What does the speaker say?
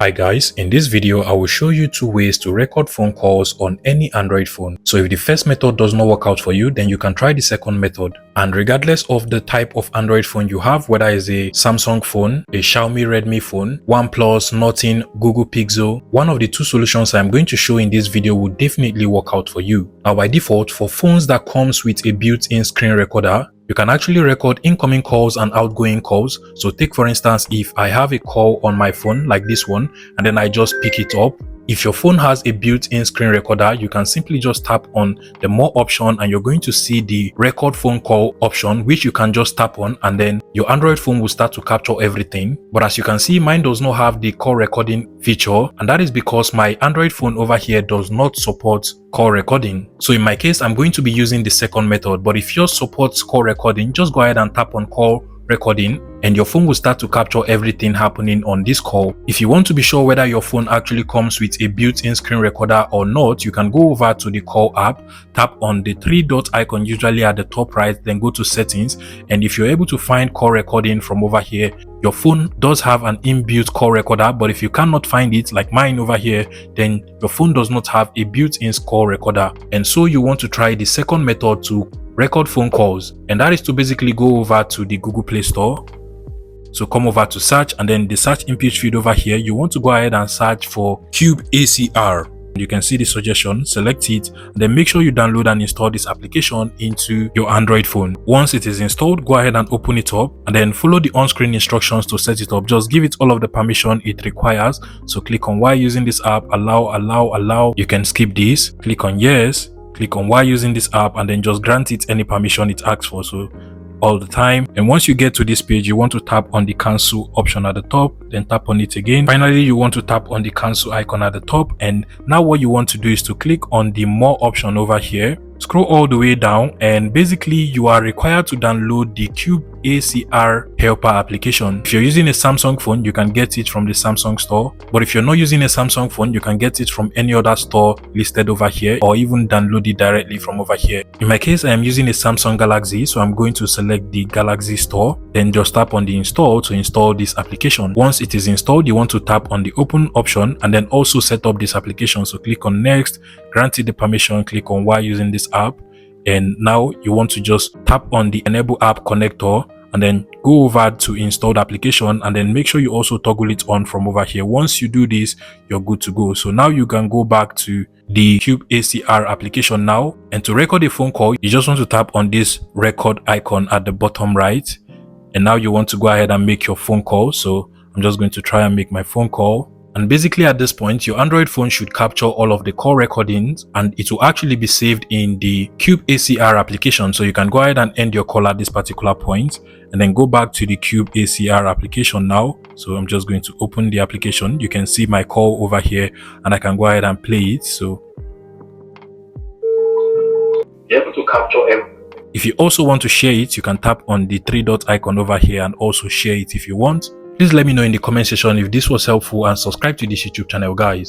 Hi guys, in this video I will show you two ways to record phone calls on any Android phone. So if the first method does not work out for you, then you can try the second method. And regardless of the type of Android phone you have, whether it's a Samsung phone, a Xiaomi Redmi phone, OnePlus, Nothing, Google Pixel, one of the two solutions I'm going to show in this video will definitely work out for you. Now by default, for phones that comes with a built-in screen recorder, you can actually record incoming calls and outgoing calls. So take for instance, if I have a call on my phone like this one, and then I just pick it up. If your phone has a built-in screen recorder, you can simply just tap on the more option and you're going to see the record phone call option, which you can just tap on, and then your Android phone will start to capture everything. But as you can see, mine does not have the call recording feature, and that is because my Android phone over here does not support call recording. So in my case, I'm going to be using the second method, but if yours supports call recording, just go ahead and tap on call recording and your phone will start to capture everything happening on this call. If you want to be sure whether your phone actually comes with a built-in screen recorder or not, you can go over to the call app, tap on the three dot icon usually at the top right, then go to settings, and if you're able to find call recording from over here, your phone does have an inbuilt call recorder. But if you cannot find it like mine over here, then your phone does not have a built-in call recorder, and so you want to try the second method to record phone calls, and that is to basically go over to the Google Play Store. So come over to search, and then the search input field over here, you want to go ahead and search for Cube ACR. You can see the suggestion, select it, and then make sure you download and install this application into your Android phone. Once it is installed, go ahead and open it up, and then follow the on-screen instructions to set it up. Just give it all of the permission it requires. So click on why using this app, allow. You can skip this, click on yes, click on why using this app, and then just grant it any permission it asks for, so all the time. And once you get to this page, you want to tap on the cancel option at the top, then tap on it again. Finally, you want to tap on the cancel icon at the top, and now what you want to do is to click on the more option over here, scroll all the way down, and basically you are required to download the Cube ACR helper application. If you're using a Samsung phone, you can get it from the Samsung store, but if you're not using a Samsung phone, you can get it from any other store listed over here, or even download it directly from over here. In my case, I am using a Samsung Galaxy, so I'm going to select the Galaxy store, then just tap on the install to install this application. Once it is installed, you want to tap on the open option and then also set up this application. So click on next, grant it the permission, click on why using this app, and now you want to just tap on the enable app connector and then go over to install the application, and then make sure you also toggle it on from over here. Once you do this, you're good to go. So now you can go back to the Cube ACR application now, and to record a phone call, you just want to tap on this record icon at the bottom right, and now you want to go ahead and make your phone call. So I'm just going to try and make my phone call. And basically at this point, your Android phone should capture all of the call recordings, and it will actually be saved in the Cube ACR application. So you can go ahead and end your call at this particular point, and then go back to the Cube ACR application now. So I'm just going to open the application. You can see my call over here, and I can go ahead and play it. So you're able to capture everything. If you also want to share it, you can tap on the three dot icon over here and also share it if you want. Please let me know in the comment section if this was helpful, and subscribe to this YouTube channel, guys.